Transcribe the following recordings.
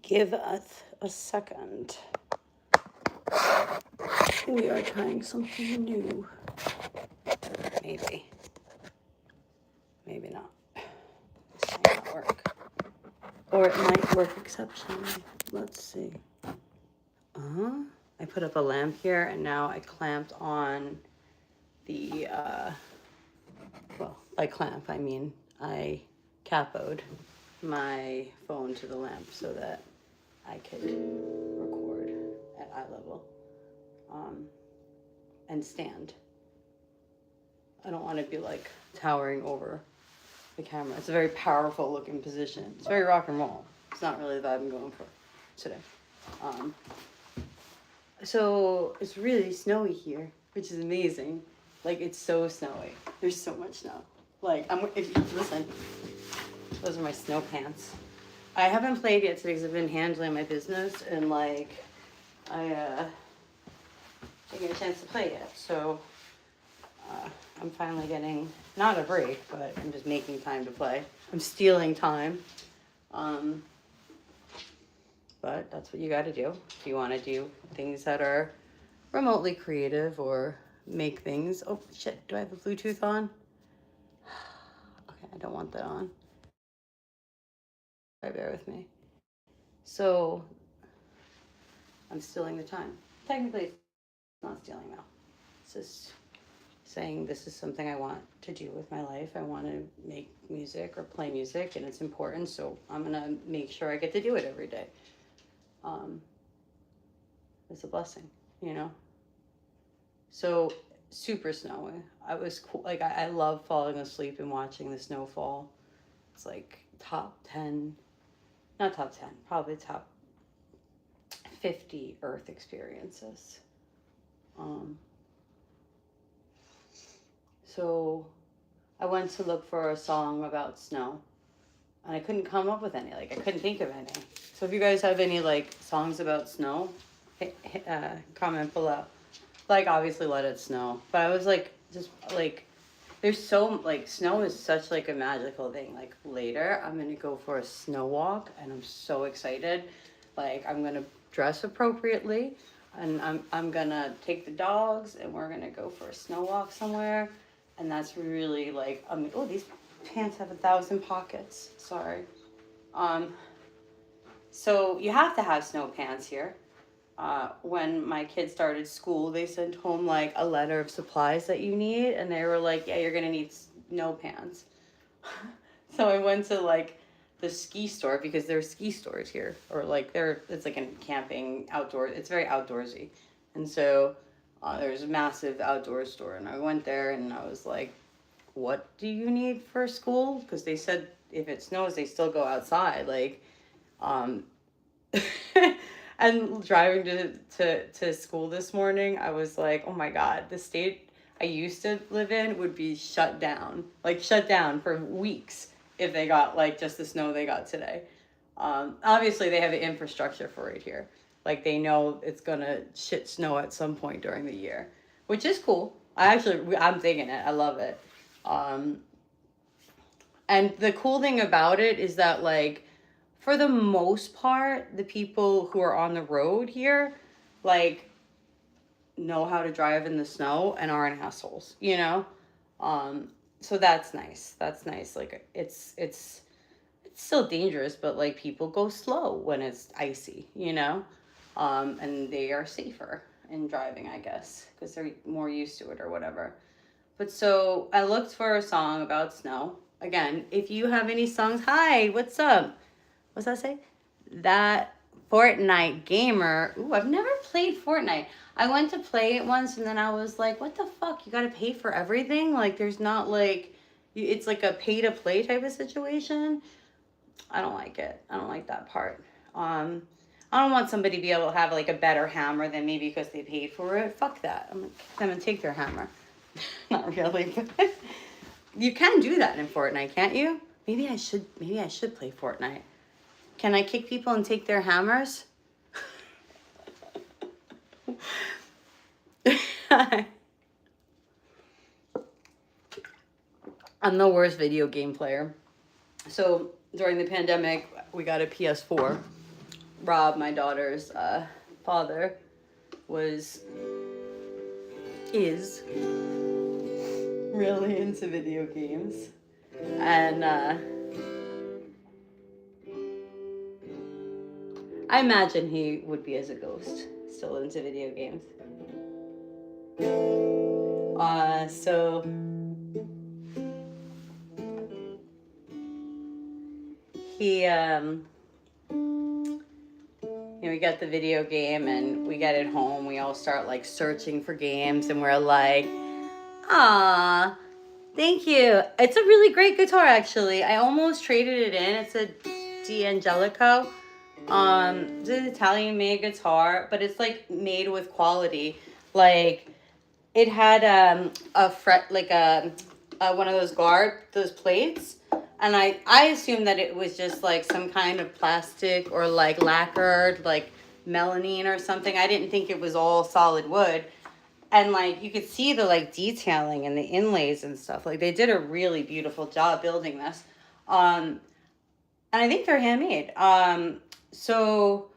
Give us a second. We are trying something new. Maybe. Maybe not. This might not work. Or it might work exceptionally. Let's see. I put up a lamp here and now I clamped on the, well, by clamp, I mean I capoed my phone to the lamp so that I could record at eye level and stand. I don't want to be like towering over the camera. It's a very powerful looking position. It's very rock and roll. It's not really the vibe I'm going for today. So it's really snowy here, which is amazing. Like, it's so snowy. There's so much snow. Like, if you listen, those are my snow pants. I haven't played yet today because I've been handling my business and like I didn't get a chance to play yet. So I'm finally getting not a break, but I'm just making time to play. I'm stealing time. But that's what you got to do if you want to do things that are remotely creative or make things. Oh shit, do I have a Bluetooth on? Okay, I don't want that on. Bear with me. So I'm stealing the time. Technically, it's not stealing now. It's just saying this is something I want to do with my life. I want to make music or play music, and it's important. So I'm gonna make sure I get to do it every day. It's a blessing, you know. So super snowy. I was cool. Like I love falling asleep and watching the snow fall. It's like top 10. Not top 10, probably top 50 Earth experiences. So I went to look for a song about snow and I couldn't come up with any. Like, I couldn't think of any. So if you guys have any like songs about snow, comment below. Like, obviously Let It Snow. But I was like, just like, there's so, like, snow is such like a magical thing. Like, later I'm gonna go for a snow walk and I'm so excited. Like, I'm gonna dress appropriately and I'm gonna take the dogs and we're gonna go for a snow walk somewhere. And that's really like, oh, these pants have 1,000 pockets. Sorry. So you have to have snow pants here. When my kids started school, they sent home like a letter of supplies that you need, and they were like, yeah, you're gonna need snow pants. So I went to like the ski store, because there's ski stores here, or like it's like a camping outdoor, it's very outdoorsy. And so there's a massive outdoor store, and I went there and I was like, what do you need for school? Because they said if it snows, they still go outside. Like, and driving to school this morning, I was like, oh my God, the state I used to live in would be shut down for weeks if they got like just the snow they got today. Obviously they have the infrastructure for it here. Like, they know it's gonna shit snow at some point during the year, which is cool. I'm digging it. I love it. And the cool thing about it is that, like, for the most part, the people who are on the road here, like, know how to drive in the snow and aren't assholes, you know? So that's nice. That's nice. Like, it's still dangerous, but like, people go slow when it's icy, you know? And they are safer in driving, I guess, because they're more used to it or whatever. But so I looked for a song about snow. Again, if you have any songs, hi, what's up? What's that say? That Fortnite gamer. Ooh, I've never played Fortnite. I went to play it once and then I was like, what the fuck? You gotta pay for everything? Like, there's not like, it's like a pay to play type of situation. I don't like it. I don't like that part. I don't want somebody to be able to have like a better hammer than me because they paid for it. Fuck that. I'm gonna take their hammer. Not really. You can do that in Fortnite, can't you? Maybe I should play Fortnite. Can I kick people and take their hammers? I'm the worst video game player. So during the pandemic, we got a PS4. Rob, my daughter's father, is really into video games. And I imagine he would be as a ghost, still into video games. So he, we got the video game and we get it home. We all start like searching for games and we're like, ah, thank you. It's a really great guitar, actually. I almost traded it in. It's a D'Angelico. It's an Italian-made guitar, but it's like made with quality. Like, it had a fret, like one of those plates, and I assumed that it was just like some kind of plastic or like lacquered, like melamine or something. I didn't think it was all solid wood. And like you could see the like detailing and the inlays and stuff. Like they did a really beautiful job building this. And I think they're handmade. So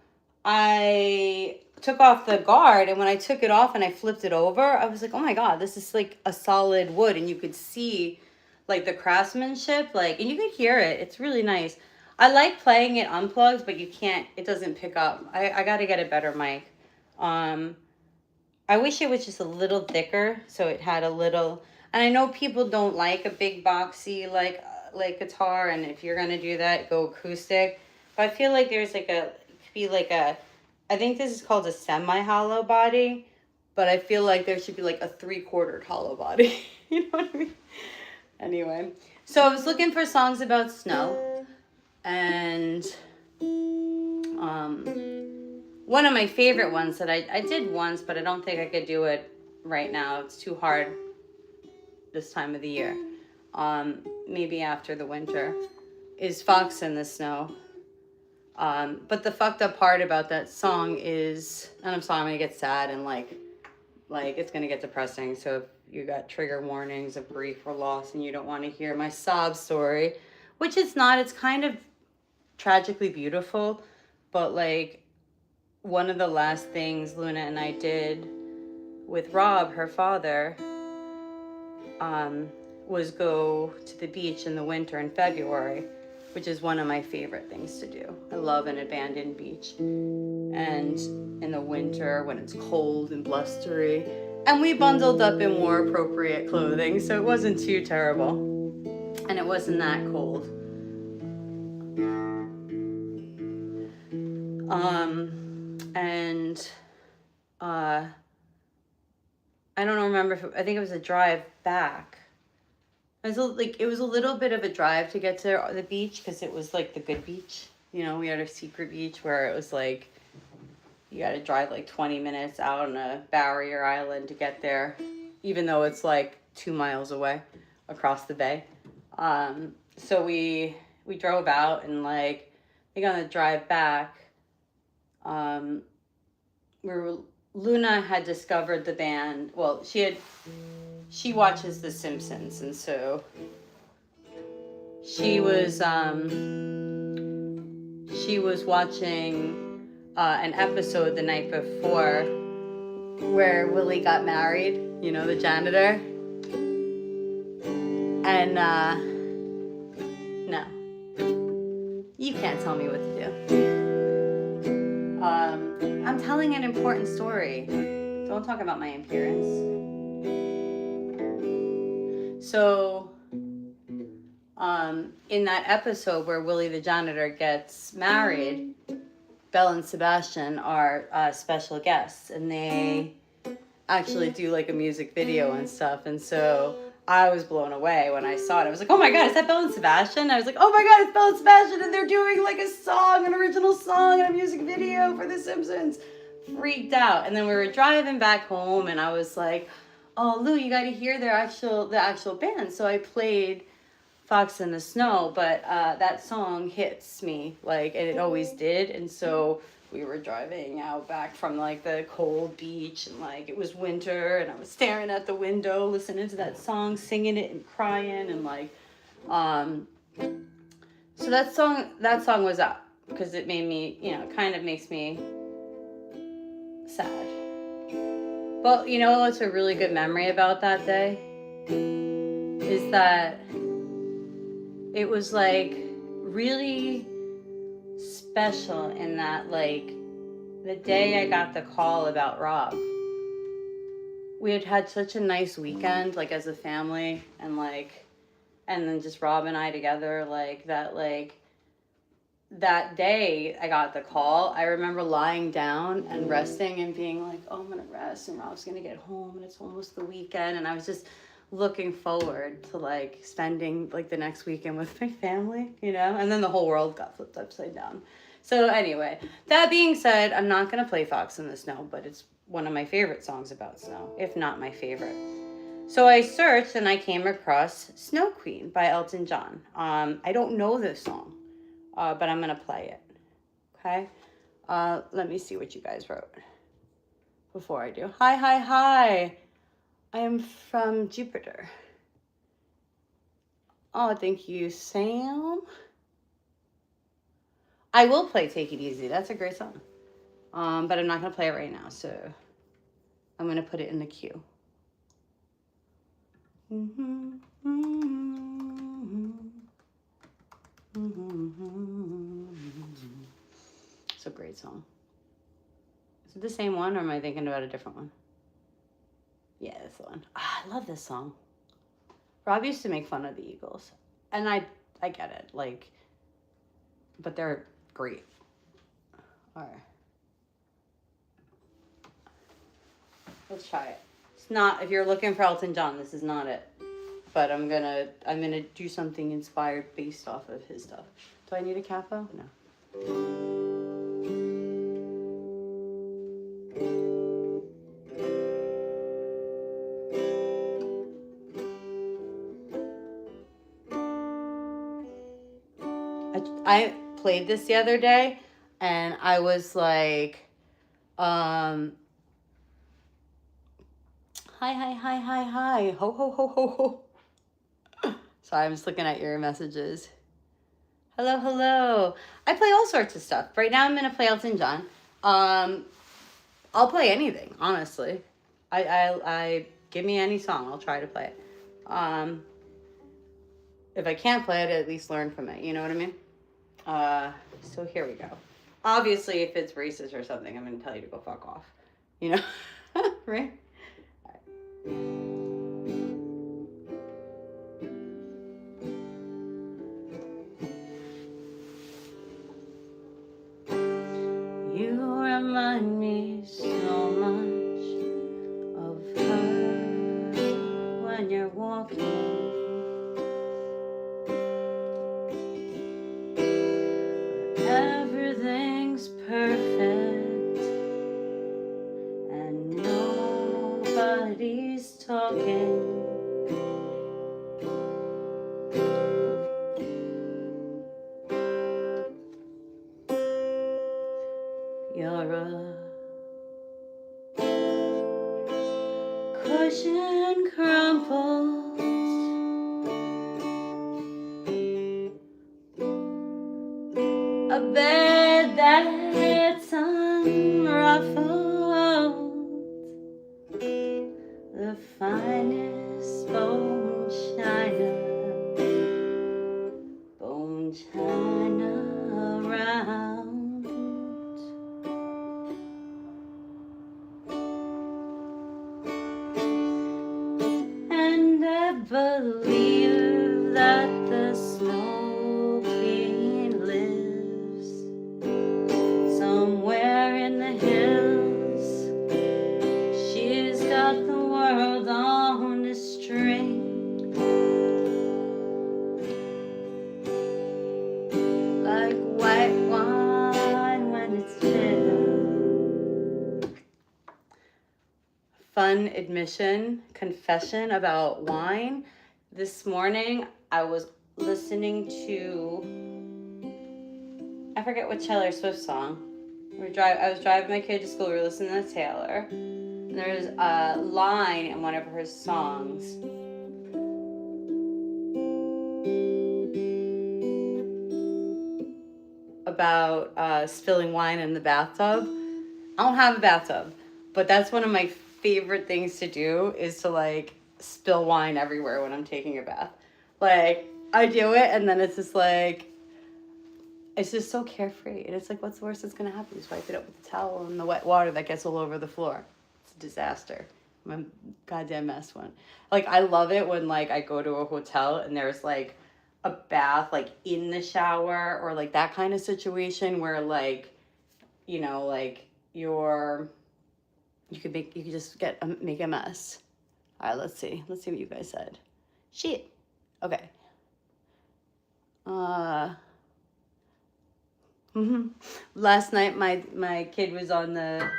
I took off the guard, and when I took it off and I flipped it over, I was like, oh my God, this is like a solid wood. And you could see like the craftsmanship, like, and you could hear it. It's really nice. I like playing it unplugged, but it doesn't pick up. I got to get a better mic. I wish it was just a little thicker, so it had a little, and I know people don't like a big boxy like guitar, and if you're gonna do that, go acoustic. But I feel like there's like I think this is called a semi-hollow body, but I feel like there should be like a 3/4 hollow body. You know what I mean? Anyway, so I was looking for songs about snow, and one of my favorite ones that I did once, but I don't think I could do it right now. It's too hard this time of the year. Maybe after the winter, is Fox in the Snow. But the fucked up part about that song is, and I'm sorry, I'm gonna get sad and like it's gonna get depressing. So if you got trigger warnings of grief or loss and you don't want to hear my sob story, which it's not, it's kind of tragically beautiful, but like one of the last things Luna and I did with Rob, her father, was go to the beach in the winter in February, which is one of my favorite things to do. I love an abandoned beach. And in the winter when it's cold and blustery, and we bundled up and wore appropriate clothing, so it wasn't too terrible. And it wasn't that cold. I don't remember I think it was a drive back. It was a little bit of a drive to get to the beach because it was like the good beach. You know, we had a secret beach where it was like you got to drive like 20 minutes out on a barrier island to get there, even though it's like 2 miles away across the bay. So we drove out, and like I think on the drive back, Luna had discovered the band. Well, she watches The Simpsons, and so she was watching an episode the night before where Willie got married, you know, the janitor. And no, you can't tell me what to do. I'm telling an important story. Don't talk about my appearance. So, in that episode where Willie the janitor gets married, Belle and Sebastian are special guests, and they actually do like a music video and stuff. And so I was blown away when I saw it. I was like, oh my God, is that Belle and Sebastian? I was like, oh my God, it's Belle and Sebastian, and they're doing like a song, an original song, and a music video for The Simpsons. Freaked out. And then we were driving back home, and I was like, oh, Lou, you got to hear the actual band. So I played Fox in the Snow, but that song hits me, like, and it always did. And so we were driving out back from like the cold beach, and like it was winter, and I was staring at the window listening to that song, singing it and crying, and like so that song was up. because it made me, you know, it kind of makes me sad. But you know what's a really good memory about that day? Is that it was like really special in that, like, the day I got the call about Rob, we had had such a nice weekend, like, as a family, and like, and then just Rob and I together, like, that day I got the call, I remember lying down and resting and being like, oh, I'm gonna rest and Rob's gonna get home and it's almost the weekend, and I was just looking forward to like spending like the next weekend with my family, you know, and then the whole world got flipped upside down. So anyway, that being said, I'm not gonna play Fox in the Snow, but it's one of my favorite songs about snow, if not my favorite. So I searched and I came across Snow Queen by Elton John. I don't know this song, but I'm gonna play it, okay? Let me see what you guys wrote before I do. Hi, hi, hi. I am from Jupiter. Oh, thank you, Sam. I will play Take It Easy. That's a great song. But I'm not going to play it right now, so I'm going to put it in the queue. It's a great song. Is it the same one, or am I thinking about a different one? Yeah, that's the one. I love this song. Rob used to make fun of the Eagles, and I get it, like, but they're great. All right. Let's try it. It's not, if you're looking for Elton John, this is not it. But I'm gonna do something inspired based off of his stuff. Do I need a capo? No. I played this the other day, and I was like, hi, hi, hi, hi, hi, ho, ho, ho, ho, ho. Sorry, I'm just looking at your messages. Hello, hello. I play all sorts of stuff. Right now I'm going to play Elton John. I'll play anything, honestly. I give me any song, I'll try to play it. If I can't play it, at least learn from it. You know what I mean? So here we go. Obviously, if it's racist or something, I'm going to tell you to go fuck off. You know? Right? All right. You remind me so much of her when you're walking. Everything's perfect and nobody's talking. You're a cushion crumpled, a bed that's unruffled, the finest bone china around. And I believe that the Snow Queen lives somewhere in the hills. She's got the world on a string, like white wine when it's chilled. Fun confession about wine. This morning I was listening to, I forget what Taylor Swift song. I was driving my kid to school, we were listening to Taylor. And there's a line in one of her songs. about spilling wine in the bathtub. I don't have a bathtub, but that's one of my favorite things to do is to like spill wine everywhere when I'm taking a bath. Like I do it and then it's just like it's just so carefree. And it's like what's the worst that's gonna happen? Just wipe it up with the towel and the wet water that gets all over the floor. It's a disaster. I'm a goddamn mess one. Like I love it when like I go to a hotel and there's like a bath like in the shower or like that kind of situation where like, you know, like you could just make a mess. All right, let's see what you guys said. Shit. Okay. Last night my kid was on a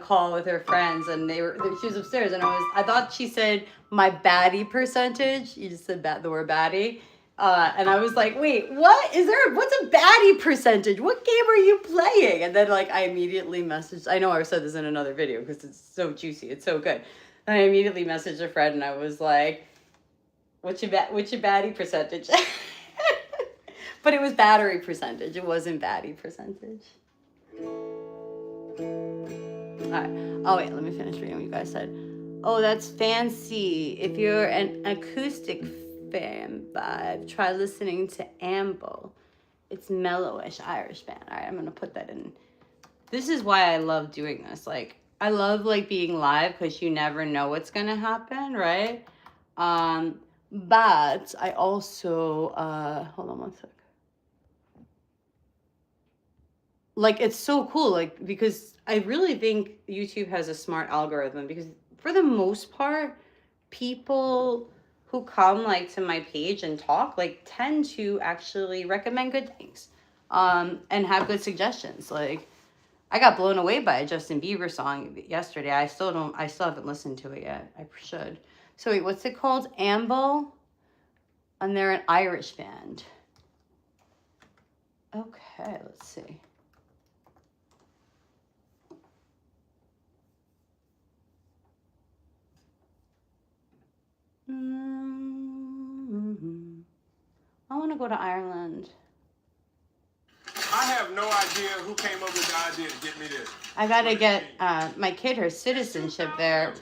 call with her friends and she was upstairs and I thought she said my baddie percentage. You just said the word baddie. And I was like, wait, what's a baddie percentage? What game are you playing? And then like I immediately messaged, I know I said this in another video because it's so juicy, it's so good. And I immediately messaged a friend and I was like, what's your baddie percentage? But it was battery percentage, it wasn't baddie percentage. Alright. Oh wait, let me finish reading what you guys said. Oh, that's fancy. If you're an acoustic fan vibe, try listening to Amble. It's mellowish Irish band. Alright, I'm gonna put that in. This is why I love doing this. Like, I love like being live because you never know what's gonna happen, right? But I also hold on one sec. Like it's so cool, like because I really think YouTube has a smart algorithm because for the most part, people who come like to my page and talk like tend to actually recommend good things, and have good suggestions. Like I got blown away by a Justin Bieber song yesterday. I still haven't listened to it yet. I should. So wait, what's it called? Amble, and they're an Irish band. Okay, let's see. I want to go to Ireland. I have no idea who came up with the idea to get me this. I got to get my kid her citizenship there.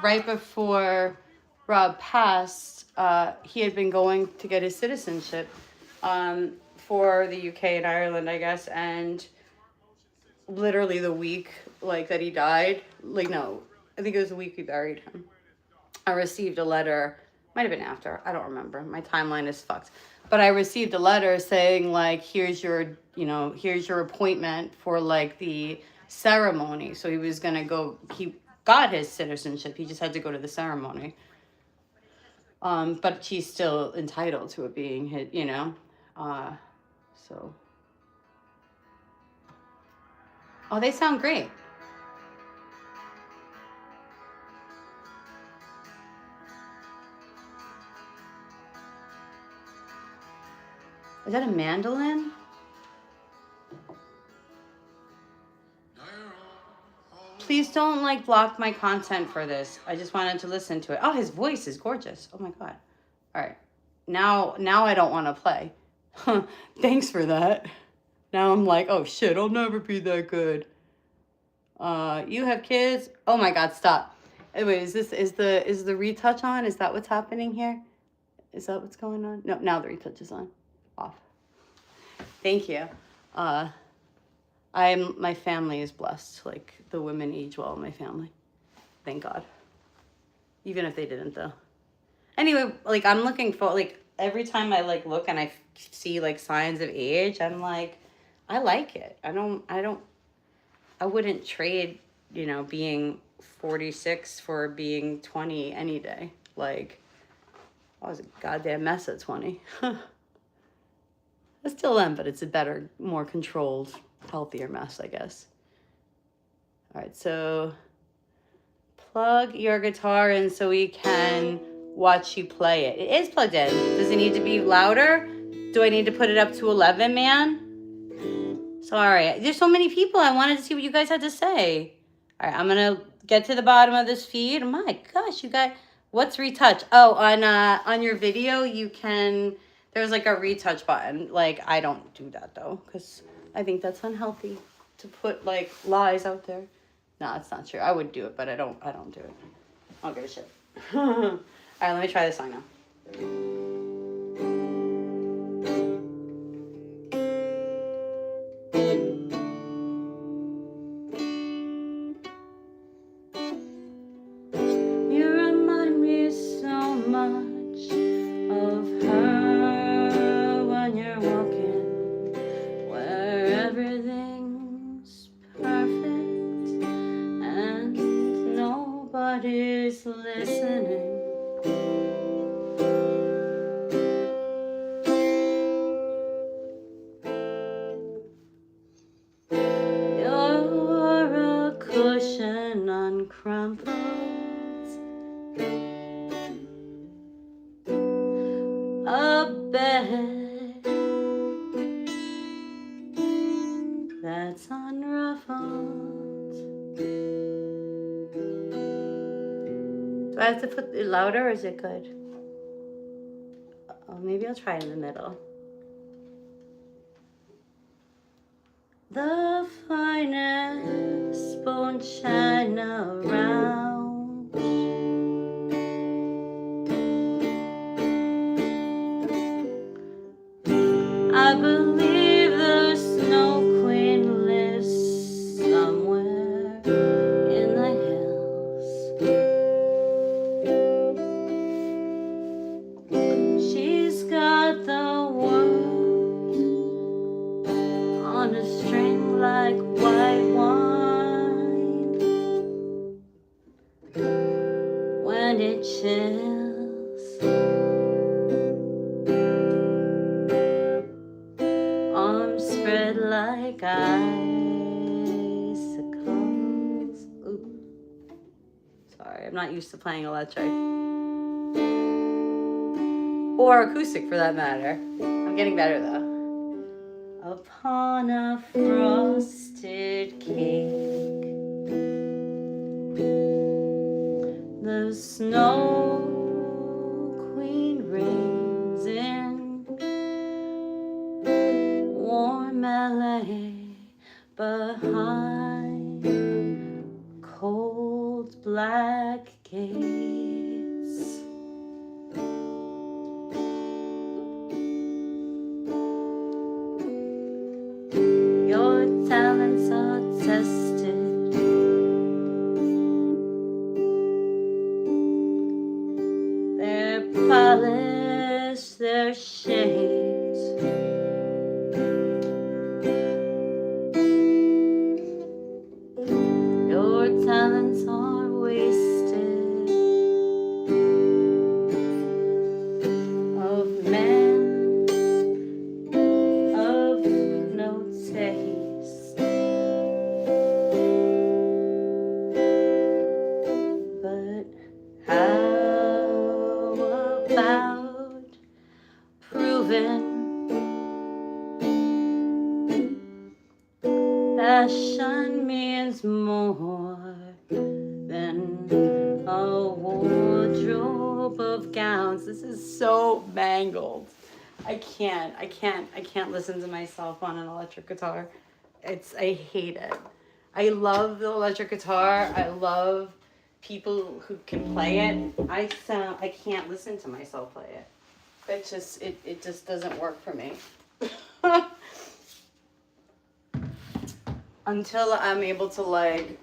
Right before Rob passed, he had been going to get his citizenship for the UK and Ireland, I guess. And literally the week like that he died, like no, I think it was the week we buried him. I received a letter, might have been after, I don't remember. My timeline is fucked. But I received a letter saying like, here's your appointment for like the ceremony. So he was gonna go, he got his citizenship. He just had to go to the ceremony. But he's still entitled to it being his, you know, so. Oh, they sound great. Is that a mandolin? Please don't like block my content for this. I just wanted to listen to it. Oh, his voice is gorgeous. Oh my God. All right. Now I don't want to play. Thanks for that. Now I'm like, oh shit, I'll never be that good. You have kids? Oh my God, stop. Anyway, is the retouch on? Is that what's happening here? Is that what's going on? No, now the retouch is on. Off. Thank you. My family is blessed. Like the women age well in my family. Thank God. Even if they didn't though. Anyway, like I'm looking for like every time I like look and I see like signs of age, I'm like, I like it. I wouldn't trade, you know, being 46 for being 20 any day. Like I was a goddamn mess at 20. I still am, but it's a better, more controlled, healthier mess, I guess. All right, so plug your guitar in so we can watch you play it. It is plugged in. Does it need to be louder? Do I need to put it up to 11, man? Sorry, there's so many people. I wanted to see what you guys had to say. All right, I'm gonna get to the bottom of this feed. Oh my gosh, you got, what's retouch? Oh, on your video, you can There's like a retouch button. Like, I don't do that though, because I think that's unhealthy to put like lies out there. No, it's not true. I would do it, but I don't do it. I don't give a shit. All right, let me try this song now. You remind me so much of her when you're walking, where everything's perfect and nobody's listening. You're a cushion uncrumpled, a bed that's unruffled. Do I have to put it louder or is it good? Oh, maybe I'll try it in the middle. The finest bone china around, I believe the Snow Queen lives somewhere in the hills. She's got the world on a string like white wine. When it chills, arms spread like icicles. Ooh. Sorry, I'm not used to playing electric. Or acoustic for that matter. I'm getting better though. Upon a frosted cake, the Snow Queen reigns in warm LA behind cold black gates. Your talents are tested, they're polished, they're shaped. Your talents are wasted of men of no taste. But how about proving passion means more than a wardrobe of gowns? This is so mangled. I can't listen to myself on an electric guitar. I hate it. I love the electric guitar. I love people who can play it. I can't listen to myself play it. It just doesn't work for me. Until I'm able to like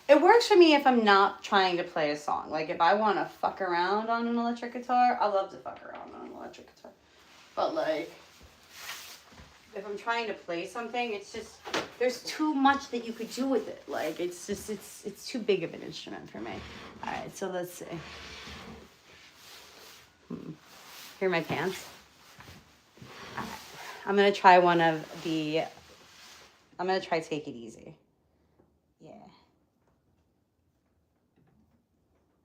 it works for me if I'm not trying to play a song. Like if I want to fuck around on an electric guitar, I love to fuck around on an electric guitar. But like if I'm trying to play something, it's just there's too much that you could do with it. Like it's just it's too big of an instrument for me. All right, so let's see. Here are my pants. All right. I'm gonna try I'm gonna try Take It Easy. Yeah.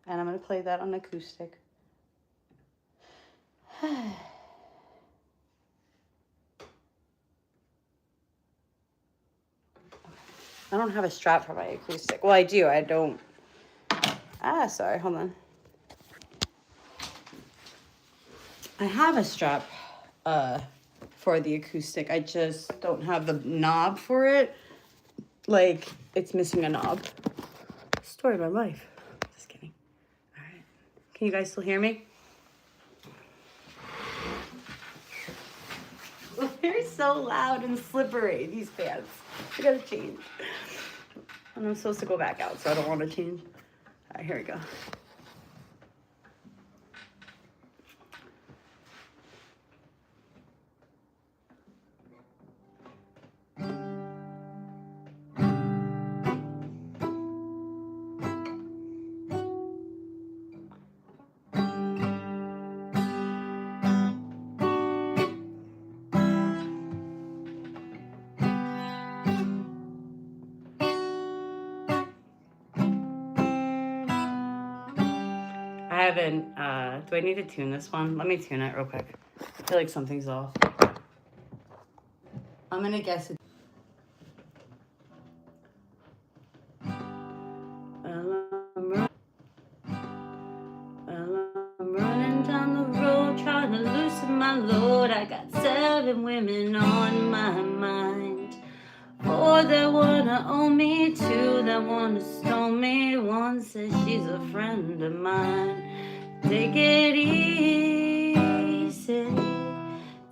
And I'm gonna play that on acoustic. I don't have a strap for my acoustic. Well, I do. I don't. Sorry. Hold on. I have a strap for the acoustic. I just don't have the knob for it. Like, it's missing a knob. Story of my life. Just kidding. All right. Can you guys still hear me? They're so loud and slippery, these pants. I gotta change. And I'm supposed to go back out, so I don't want to change. All right, here we go. I haven't, do I need to tune this one? Let me tune it real quick. I feel like something's off. I'm gonna guess it. I'm running down the road, trying to loosen my load. I got 7 women on my mind. 4 that wanna own me, 2 that wanna stone me. 1 says she's a friend of mine. Take it easy,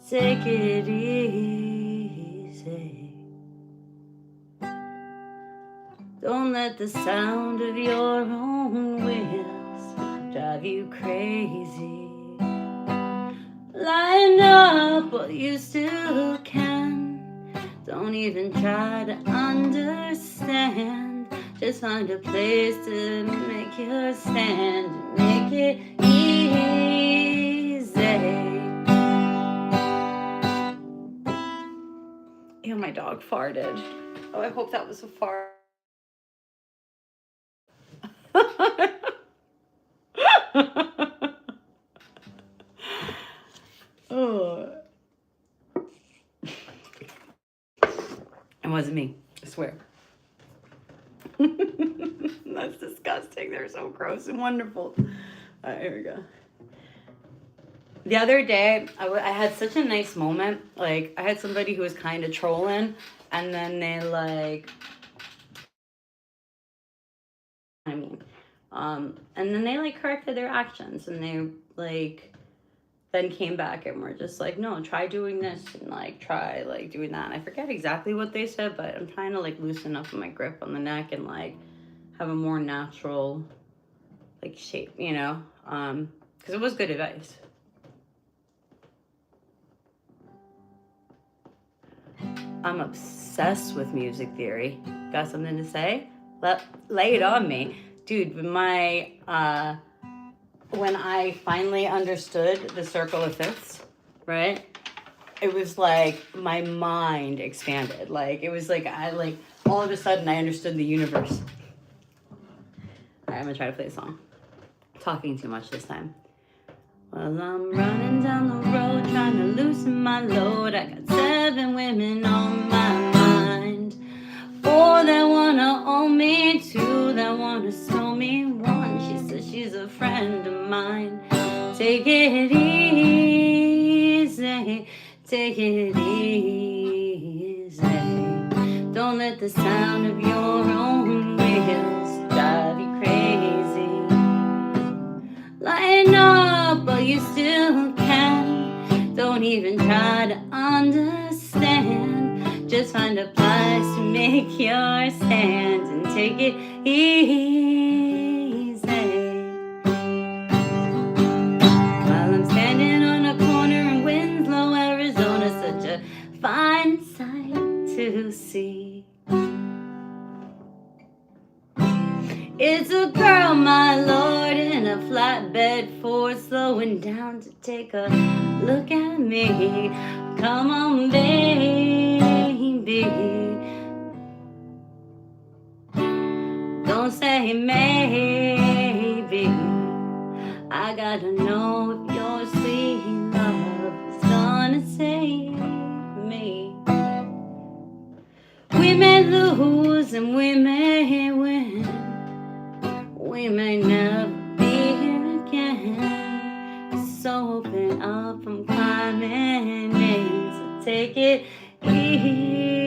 take it easy. Don't let the sound of your own wheels drive you crazy. Line up, but you still can. Don't even try to understand. Just find a place to make your stand. Make it easy. Ew, my dog farted. Oh, I hope that was a fart. Oh. It wasn't me, I swear. That's disgusting. They're so gross and wonderful. All right, here we go. The other day, I had such a nice moment. Like, I had somebody who was kind of trolling, and then they and then they corrected their actions, and they then came back and were just like, no, try doing this and try doing that. And I forget exactly what they said, but I'm trying to loosen up my grip on the neck and have a more natural shape, you know, because it was good advice. I'm obsessed with music theory. Got something to say? Lay it on me. Dude, when I finally understood the circle of fifths, right? It was my mind expanded. It was all of a sudden I understood the universe. All right, I'm gonna try to play a song. Talking too much this time. Well, I'm running down the road trying to loosen my load. I got 7 women on my mind. 4 that wanna own me, 2 that wanna snow me. 1, she says she's a friend of mine. Take it easy, take it easy. Don't let the sound of your own wheels drive you crazy. Line up, but you still can. Don't even try to understand. Just find a place to make your stand and take it easy. While I'm standing on a corner in Winslow, Arizona, such a fine sight to see. It's a girl, my lord, in a flatbed Ford, slowing down to take a look at me. Come on, baby. Don't say maybe. I gotta know if your sweet love is gonna save me. We may lose and we may win. We may never be here again. So open up take it easy.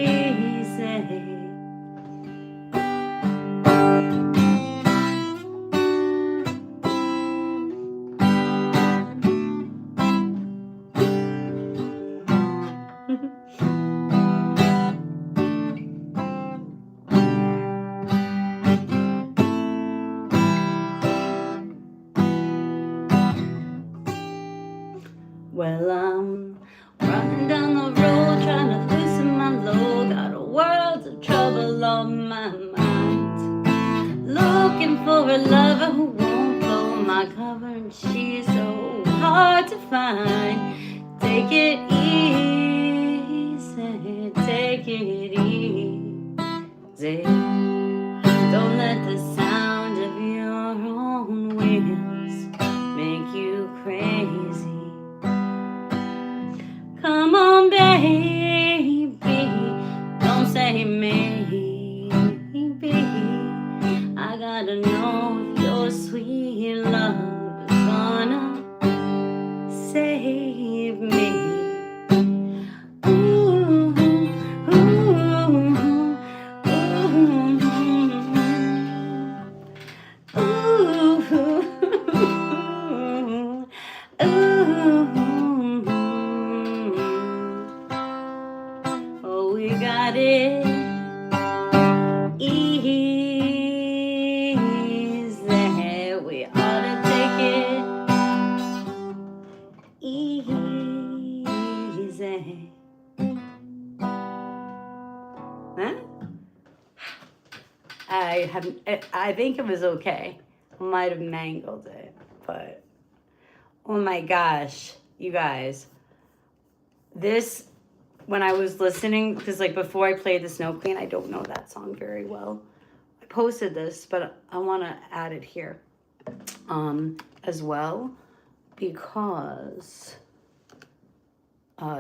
Well, I'm running down the road trying to loosen my load. Got a world of trouble on my mind. Looking for a lover who won't blow my cover, and she's so hard to find. Take it easy, take it easy. Don't let the sound of your own wheels make you crazy. Come on, baby, don't say maybe. I gotta know if your sweet love is gonna save me. Ooh, ooh, ooh, ooh, ooh. Oh, we got it easy. We ought to take it easy. Huh? I think it was okay. I might have mangled it, but oh my gosh, you guys. This, when I was listening, because like before I played the Snow Queen, I don't know that song very well. I posted this, but I want to add it here as well, because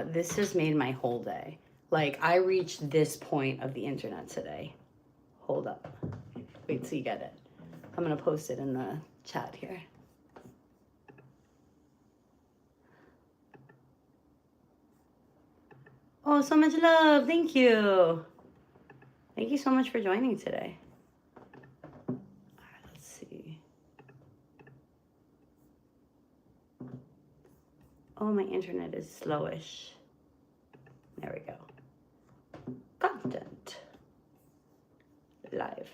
this has made my whole day. Like, I reached this point of the internet today. Hold up. Wait till you get it. I'm going to post it in the chat here. Oh, so much love. Thank you. Thank you so much for joining today. All right, let's see. Oh, my internet is slowish. There we go. Content. Live.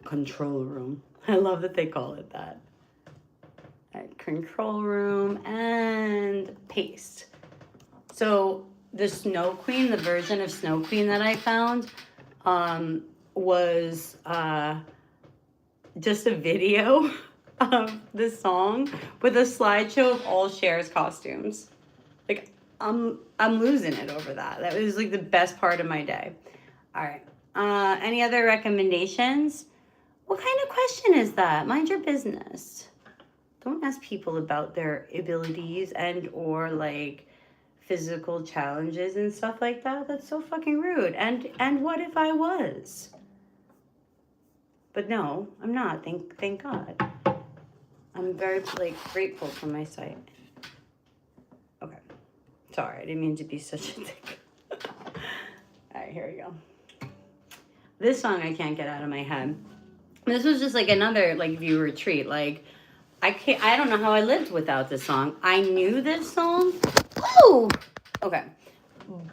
Control room. I love that they call it that. Control room and paste. So the Snow Queen, the version of Snow Queen that I found, was just a video of the song with a slideshow of all Cher's costumes. Like, I'm losing it over that. That was like the best part of my day. All right. Any other recommendations? What kind of question is that? Mind your business. Don't ask people about their abilities and or like physical challenges and stuff like that. That's so fucking rude. And what if I was? But no, I'm not. Thank God. I'm very like grateful for my sight. Okay. Sorry, I didn't mean to be such a dick. All right, here we go. This song I can't get out of my head. This was just like another like viewer treat. Like, I don't know how I lived without this song. I knew this song. Oh, okay.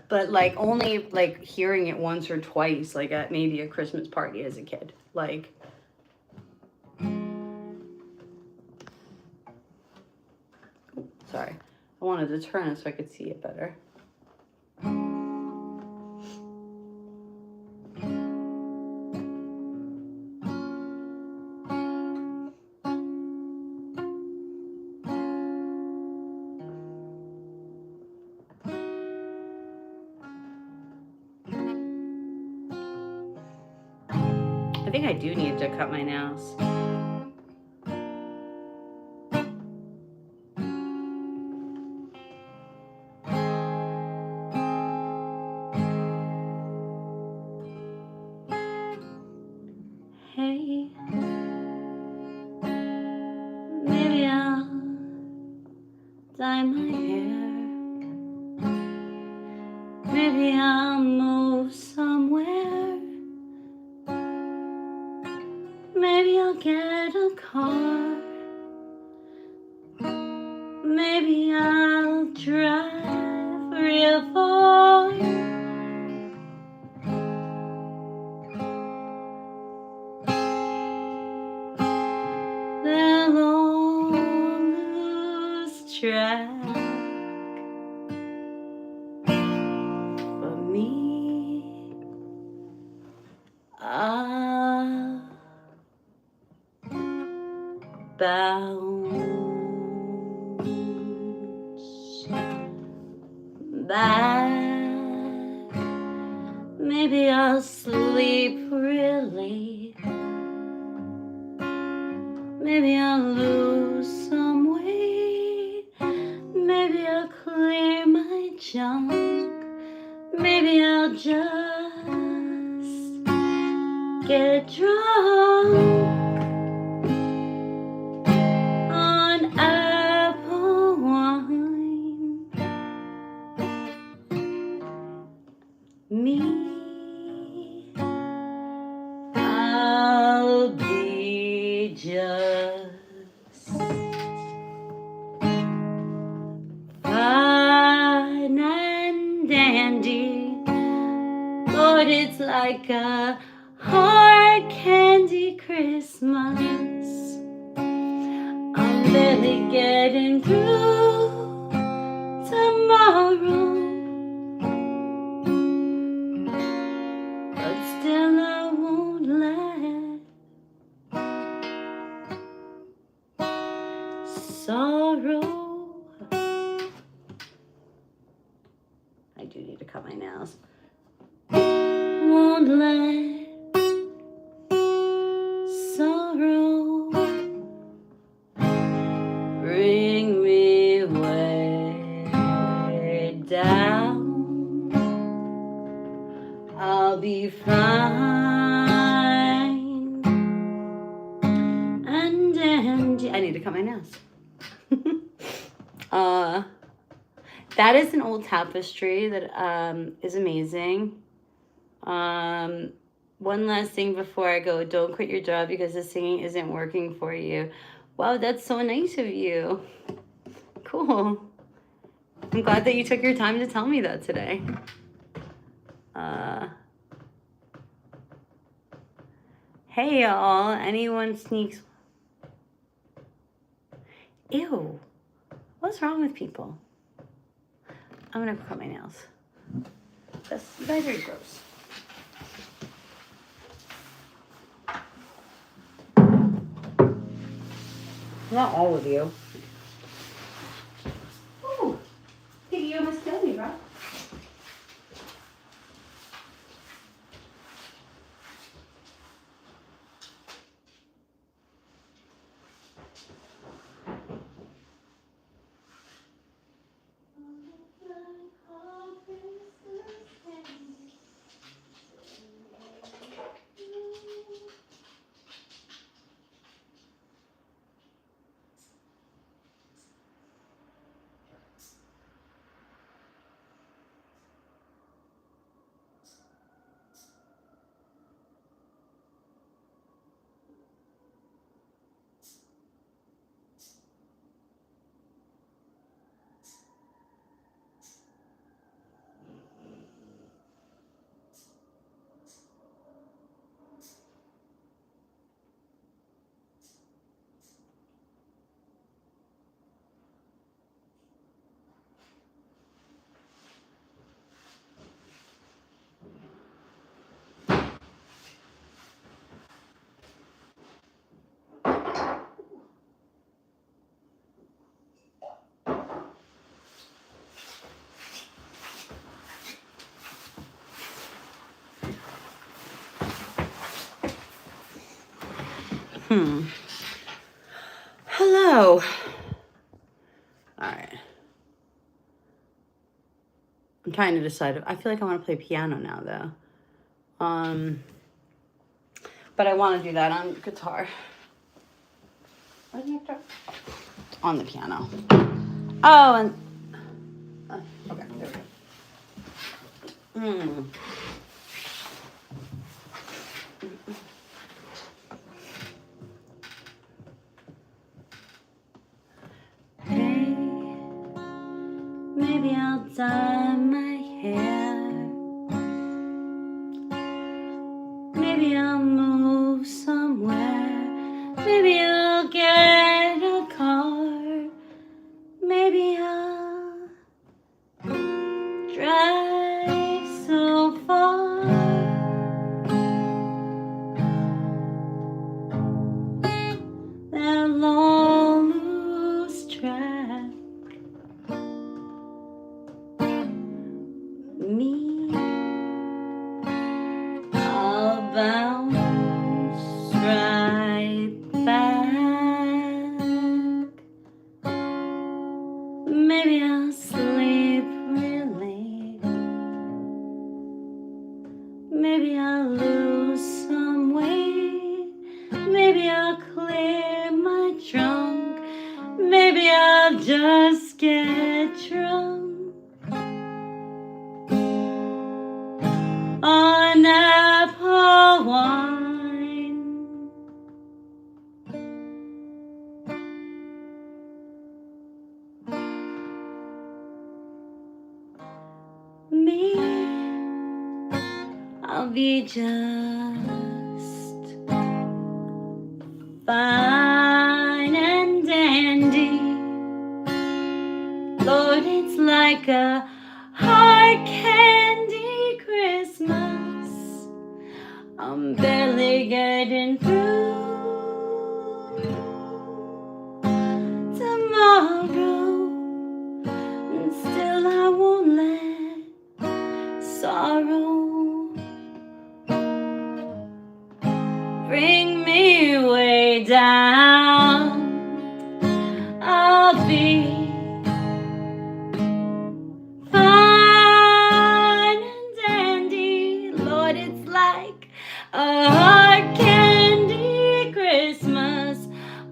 But like only like hearing it once or twice, like at maybe a Christmas party as a kid. Like, sorry. I wanted to turn it so I could see it better. I think I do need to cut my nails. Hey, maybe I'll dye my hair. Maybe I'll move somewhere. Maybe I'll get a car. Maybe I'll drive real far. They'll all lose track of me. I'll bounce back. Maybe I'll sleep real late. Maybe I'll lose some weight. Maybe I'll clear my junk. Maybe I'll just get drunk on apple wine. Me, I'll be just fine and dandy. Lord, it's like a hard candy Christmas. I'm barely getting through tomorrow. But still I won't let sorrow. I do need to cut my nails. Won't let sorrow bring me way down. I'll be fine and dandy. I need to cut my nails. That is an old tapestry that is amazing. One last thing before I go. Don't quit your job because the singing isn't working for you. Wow, that's so nice of you. Cool. I'm glad that you took your time to tell me that today. Hey y'all, anyone sneaks? Ew, what's wrong with people? I'm gonna cut my nails. You guys are gross. Not all of you. Ooh, Piggy, you almost killed me, bro. Hello. All right. I'm trying to decide. I feel like I want to play piano now, though. But I want to do that on guitar. Where's the guitar? It's on the piano. Oh, and okay, there we Hey, maybe I'll dye my hair. Maybe I'll move somewhere. Maybe I'll get a car. Maybe I'll drive so far that I'll lose track. Me, I'll bounce right back. Maybe I'll sleep really. Maybe I'll lose some weight. Maybe I'll clear my trunk. Maybe I'll just get drunk on apple wine. Me, I'll be just fine and dandy. Lord, it's like a hard candy Christmas. I'm barely getting through tomorrow, and still I won't let sorrow bring me way down. I'll be fine and dandy. Lord, it's like a hard candy Christmas.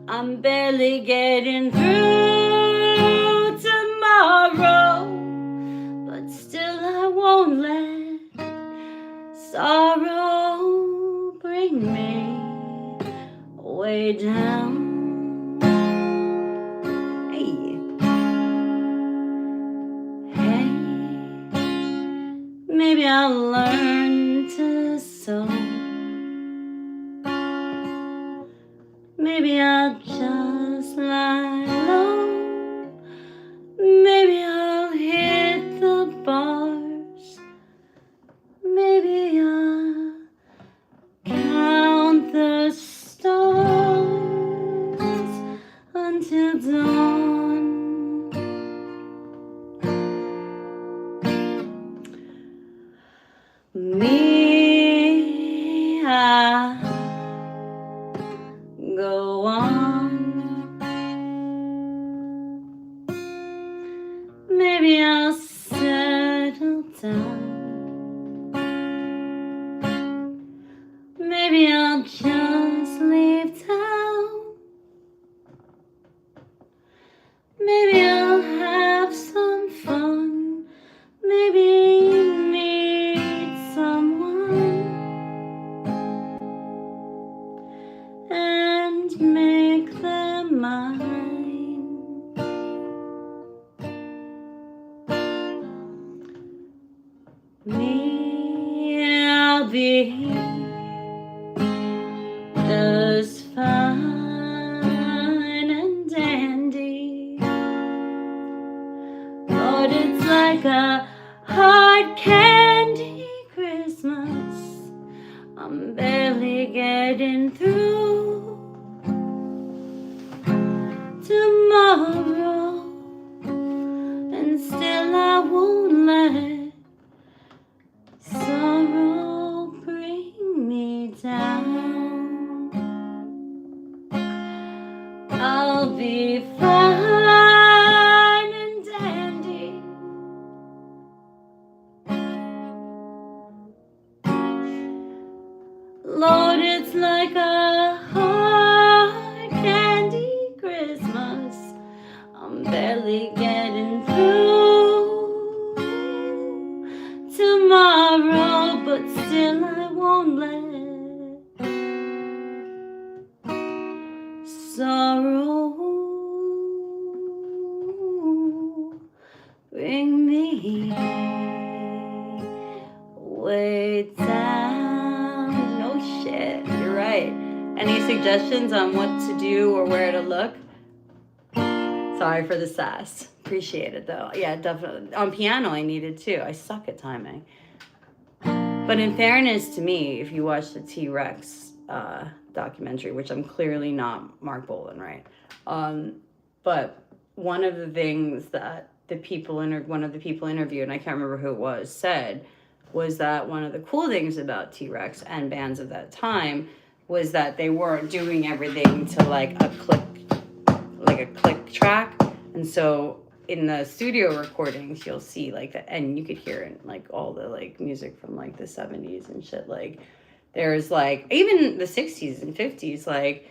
I'm barely getting through tomorrow, but still I won't let sorrow bring me way down. Hey, maybe I'll learn to sew. Maybe I'll just lie low. Maybe I'll hit the bars. Maybe I'll count the stars until dawn. Me, I'll go on. Maybe I'll settle down. Maybe I'll just leave town. Maybe I'll have some fun. Maybe meet someone and make them mine. Me, I'll be just fine and dandy. Lord, it's like a hard candy Christmas. I'm barely getting through tomorrow, and still I won't let sorrow bring me down. I'll be fine and dandy. Lord, it's like a hard candy Christmas. I'm barely getting through tomorrow. bring me way down. No shit, you're right. Any suggestions on what to do or where to look? Sorry for the sass. Appreciate it though. Yeah, definitely. On piano, I needed too. I suck at timing. But in fairness to me, if you watch the T-Rex documentary, which I'm clearly not Mark Bolan, right? But one of the things that one of the people interviewed, and I can't remember who it was, said was that one of the cool things about T-Rex and bands of that time was that they weren't doing everything to like a click track. And so in the studio recordings, you'll see like that, and you could hear it like all the like music from like the 70s and shit. Like there's like even the 60s and 50s, like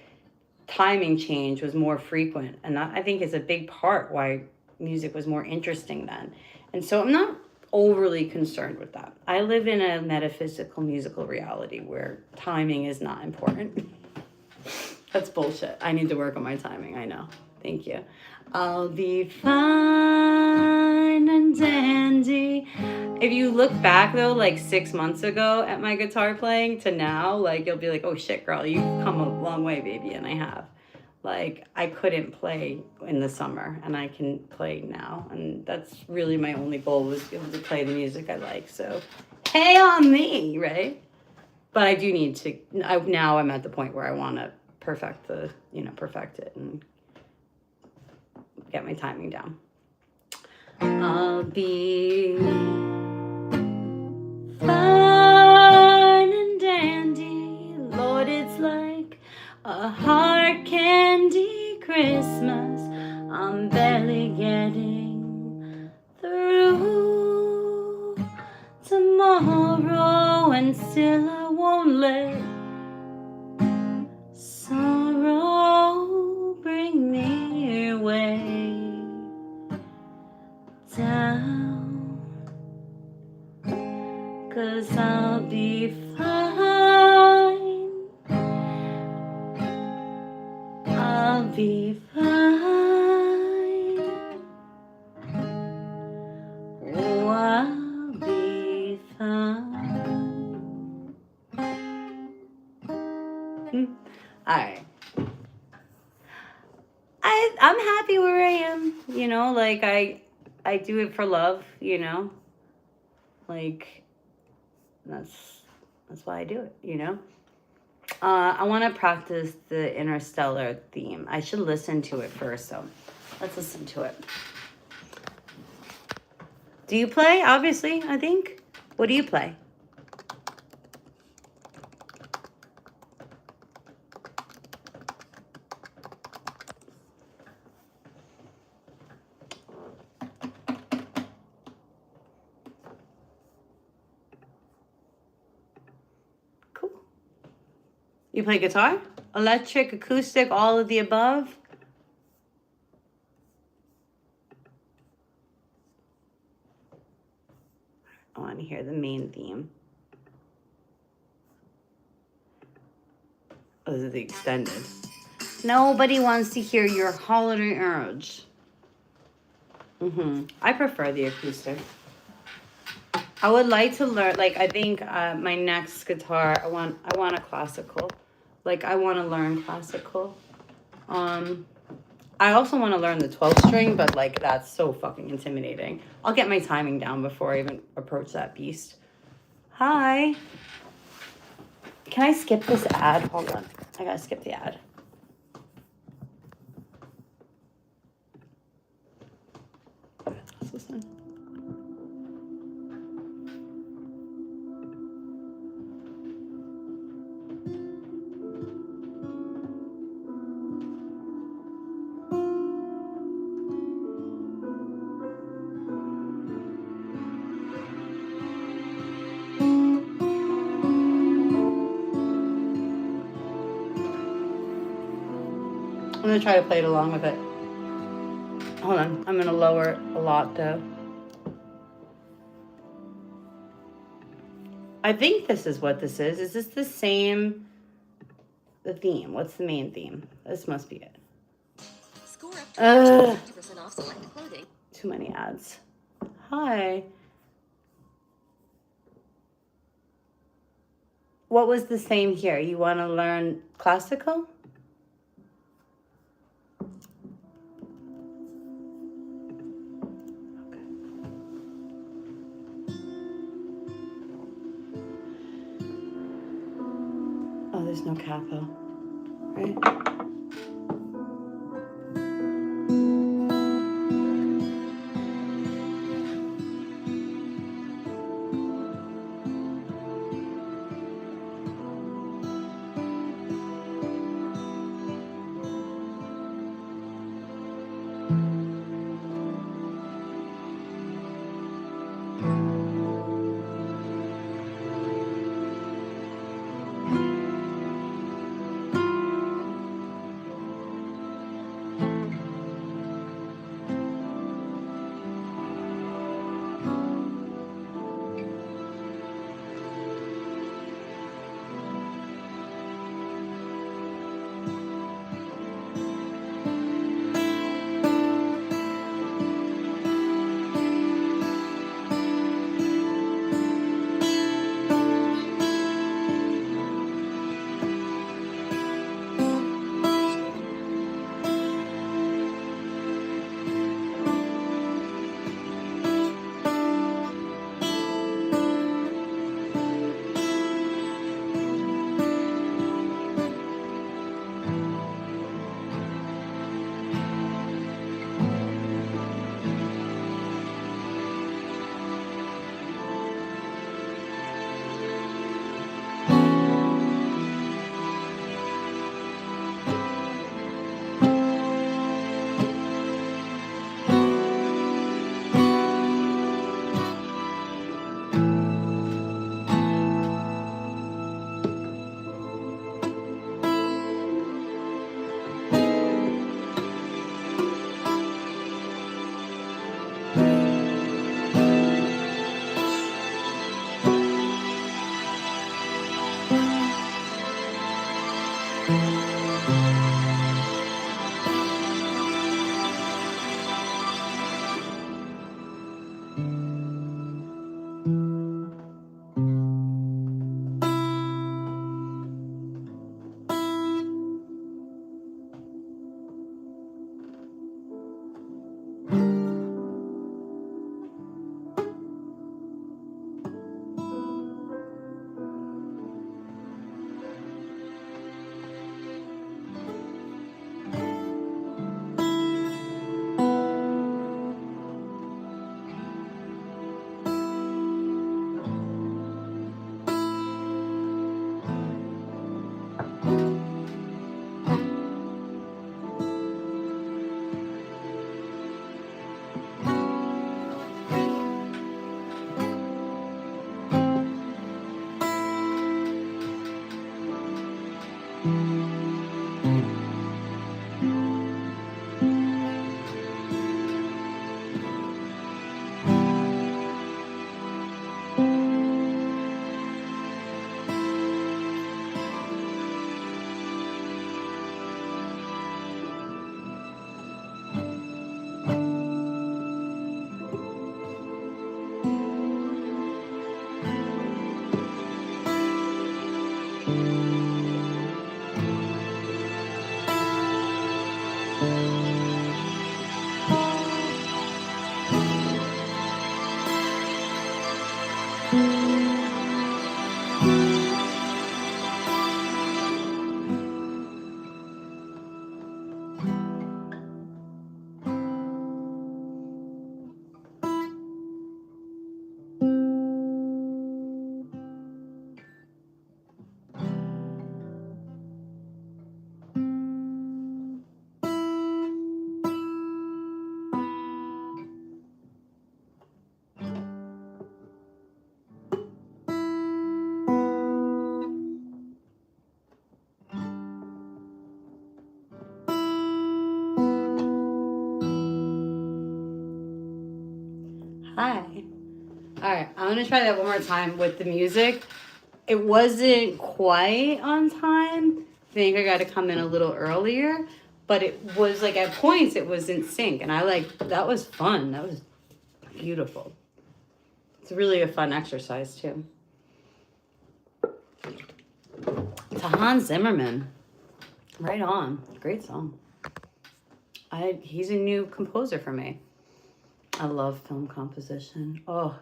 timing change was more frequent, and that I think is a big part why music was more interesting then. And so I'm not overly concerned with that. I live in a metaphysical musical reality where timing is not important. That's bullshit. I need to work on my timing. I know. Thank you. I'll be fine and dandy. If you look back though, like 6 months ago at my guitar playing to now, like you'll be like, oh shit, girl, you've come a long way, baby. And I have. Like I couldn't play in the summer and I can play now. And that's really my only goal, was to be able to play the music I like. So hey on me, right? But I do need to, now I'm at the point where I want to perfect it and get my timing down. I'll be fine and dandy. Lord, it's like a hard candy Christmas. I'm barely getting through tomorrow, and still I won't let sorrow bring me away down, 'cause I'll be fine. I'll be fine. Oh, I'll be fine. All right. I'm happy where I am, you know, like I do it for love, you know, like that's why I do it, you know. I want to practice the Interstellar theme. I should listen to it first, so let's listen to it. Do you play? Obviously, I think. What do you play? You play guitar? Electric, acoustic, all of the above? I want to hear the main theme. Oh, this is the extended. Nobody wants to hear your holiday urge. I prefer the acoustic. I would like to learn, like, I think my next guitar, I want a classical. Like, I want to learn classical. I also want to learn the 12 string, but, like, that's so fucking intimidating. I'll get my timing down before I even approach that beast. Hi. Can I skip this ad? Hold on. I gotta skip the ad. Let's listen. I'm gonna try to play it along with it. Hold on, I'm gonna lower it a lot though. I think this is what this is. Is this the same? The theme. What's the main theme? This must be it. Score up to 50% off select clothing. Too many ads. Hi. What was the same here? You want to learn classical? Oh, there's no capo, right? Hi. All right, I'm gonna try that one more time with the music. It wasn't quite on time. I think I got to come in a little earlier, but it was like at points it was in sync, and I like that was fun. That was Beautiful. It's really a fun exercise too. To Hans Zimmerman. Right on. Great song. He's a new composer for me. I love film composition. Oh,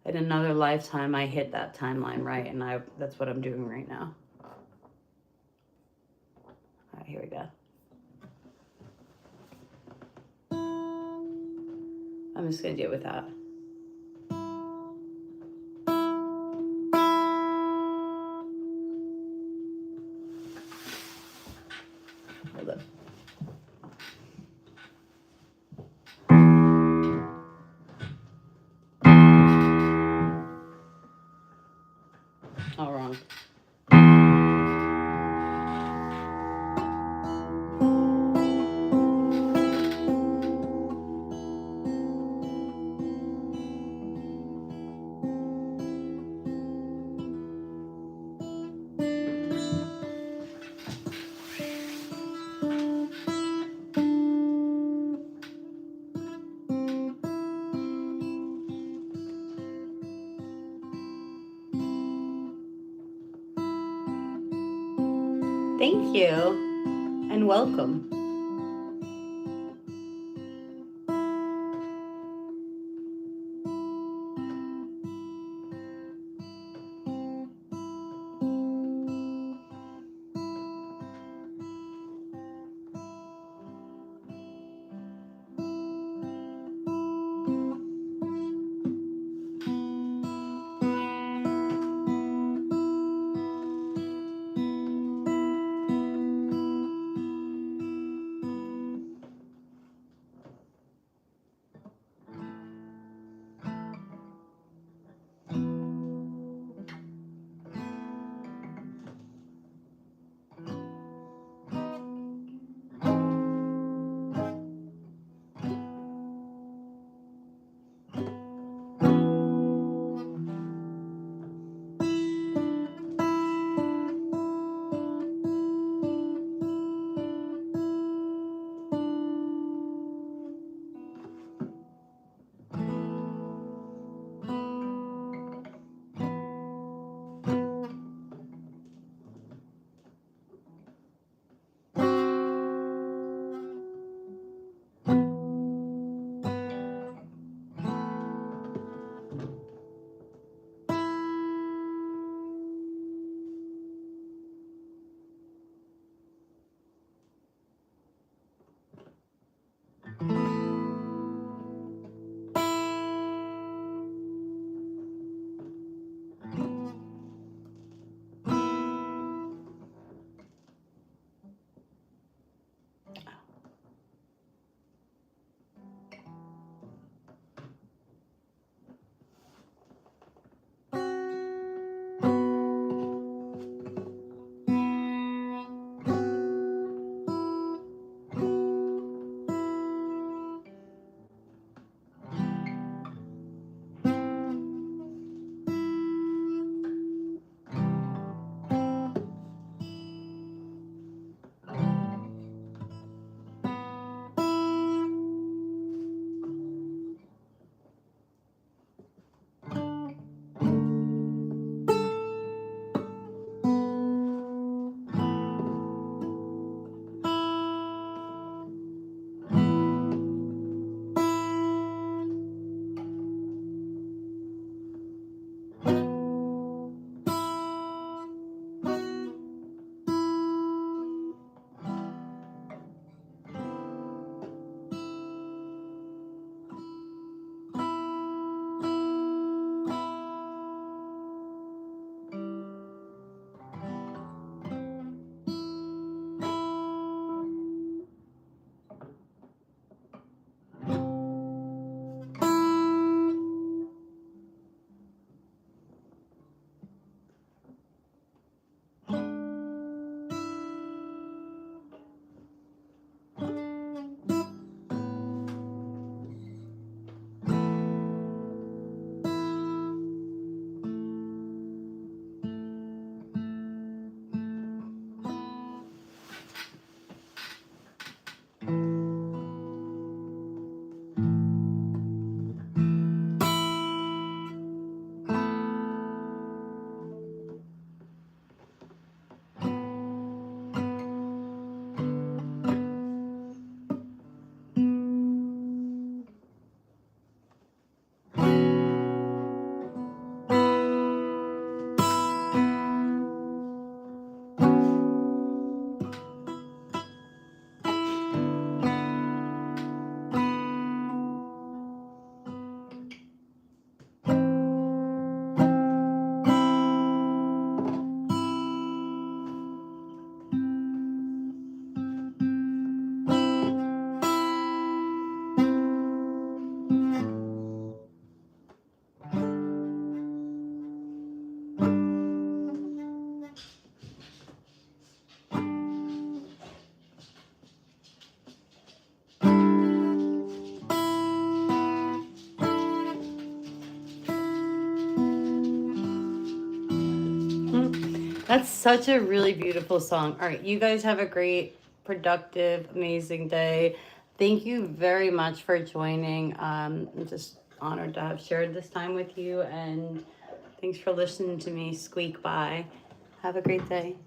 in another lifetime, I hit that timeline right, and that's what I'm doing right now. All right, here we go. I'm just gonna do it with that. Hold up. All wrong. Thank you, and welcome. That's such a really beautiful song. All right, you guys have a great, productive, amazing day. Thank you very much for joining. I'm just honored to have shared this time with you, and thanks for listening to me squeak by. Have a great day.